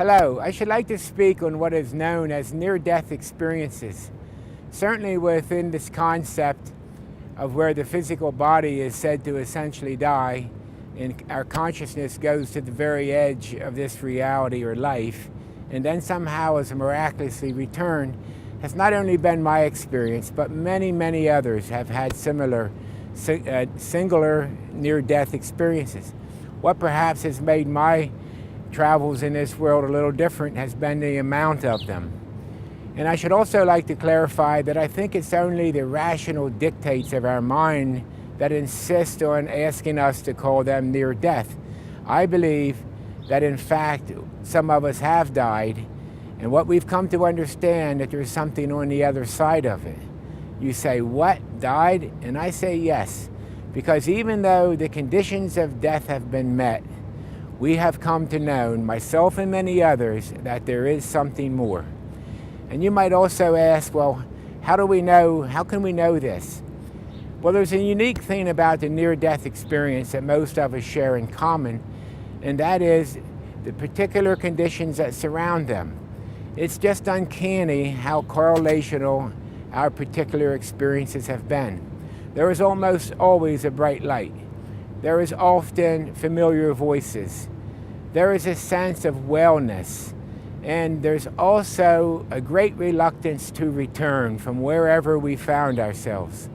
Hello, I should like to speak on what is known as near-death experiences. Certainly within this concept of where the physical body is said to essentially die and our consciousness goes to the very edge of this reality or life and then somehow is miraculously returned has not only been my experience, but many others have had similar singular near-death experiences. What perhaps has made my travels in this world a little different has been the amount of them. And I should also like to clarify that I think it's only the rational dictates of our mind that insist on asking us to call them near death. I believe that in fact some of us have died, and what we've come to understand that there's something on the other side of it. You say, what, died? And I say yes, because even though the conditions of death have been met, we have come to know, myself and many others, that there is something more. And you might also ask, well, how can we know this? Well, there's a unique thing about the near-death experience that most of us share in common, and that is the particular conditions that surround them. It's just uncanny how correlational our particular experiences have been. There is almost always a bright light. There is often familiar voices. There is a sense of wellness, and there's also a great reluctance to return from wherever we found ourselves.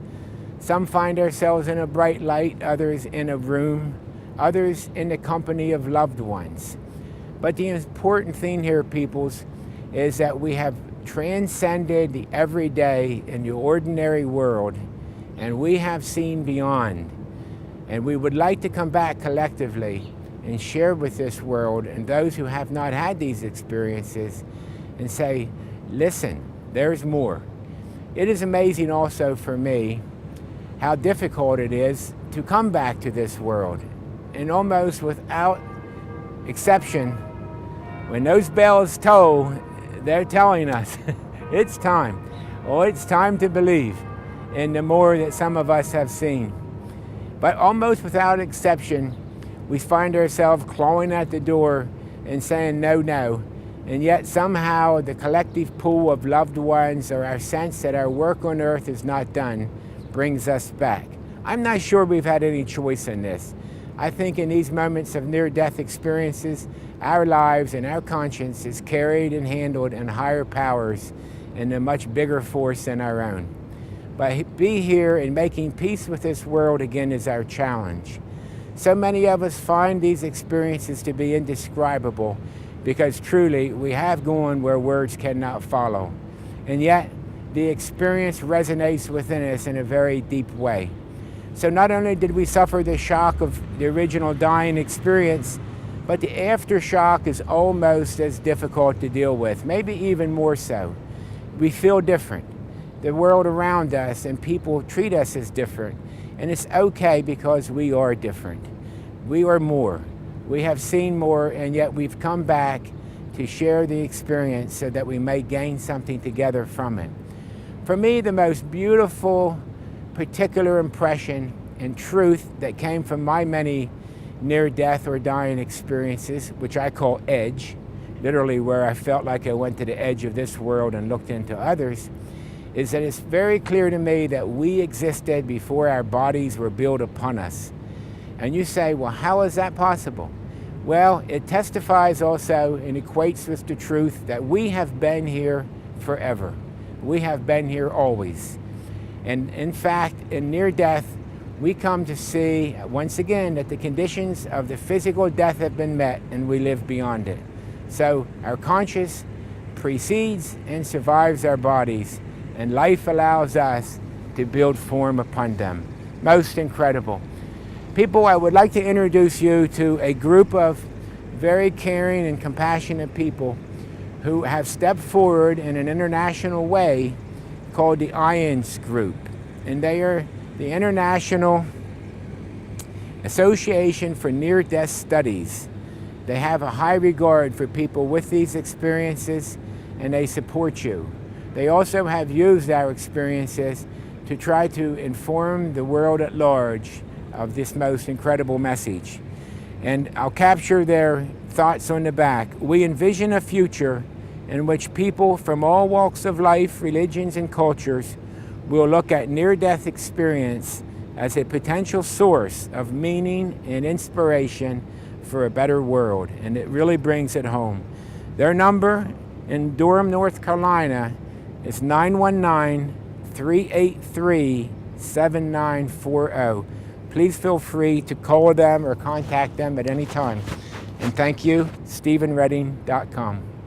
Some find ourselves in a bright light, others in a room, others in the company of loved ones. But the important thing here, peoples, is that we have transcended the everyday and the ordinary world, and we have seen beyond. And we would like to come back collectively and share with this world and those who have not had these experiences and say, listen, there's more. It is amazing also for me how difficult it is to come back to this world. And almost without exception, when those bells toll, they're telling us it's time. Well, it's time to believe in the more that some of us have seen. But almost without exception, we find ourselves clawing at the door and saying no, and yet somehow the collective pool of loved ones or our sense that our work on earth is not done brings us back. I'm not sure we've had any choice in this. I think in these moments of near-death experiences, our lives and our conscience is carried and handled in higher powers and a much bigger force than our own. But be here and making peace with this world again is our challenge. So many of us find these experiences to be indescribable because truly we have gone where words cannot follow. And yet the experience resonates within us in a very deep way. So not only did we suffer the shock of the original dying experience, but the aftershock is almost as difficult to deal with, maybe even more so. We feel different. The world around us and people treat us as different. And it's okay because we are different. We are more. We have seen more, and yet we've come back to share the experience so that we may gain something together from it. For me, the most beautiful particular impression and truth that came from my many near-death or dying experiences, which I call edge, literally where I felt like I went to the edge of this world and looked into others, is that it's very clear to me that we existed before our bodies were built upon us. And you say, well, how is that possible? Well, it testifies also and equates with the truth that we have been here forever. We have been here always. And in fact, in near death, we come to see once again that the conditions of the physical death have been met and we live beyond it. So our conscious precedes and survives our bodies, and life allows us to build form upon them. Most incredible. People, I would like to introduce you to a group of very caring and compassionate people who have stepped forward in an international way called the IONS Group. And they are the International Association for Near-Death Studies. They have a high regard for people with these experiences, and they support you. They also have used our experiences to try to inform the world at large of this most incredible message. And I'll capture their thoughts on the back. We envision a future in which people from all walks of life, religions, and cultures will look at near-death experience as a potential source of meaning and inspiration for a better world, and it really brings it home. Their number in Durham, North Carolina is 919-383-7940. Please feel free to call them or contact them at any time. And thank you, StephenRedding.com.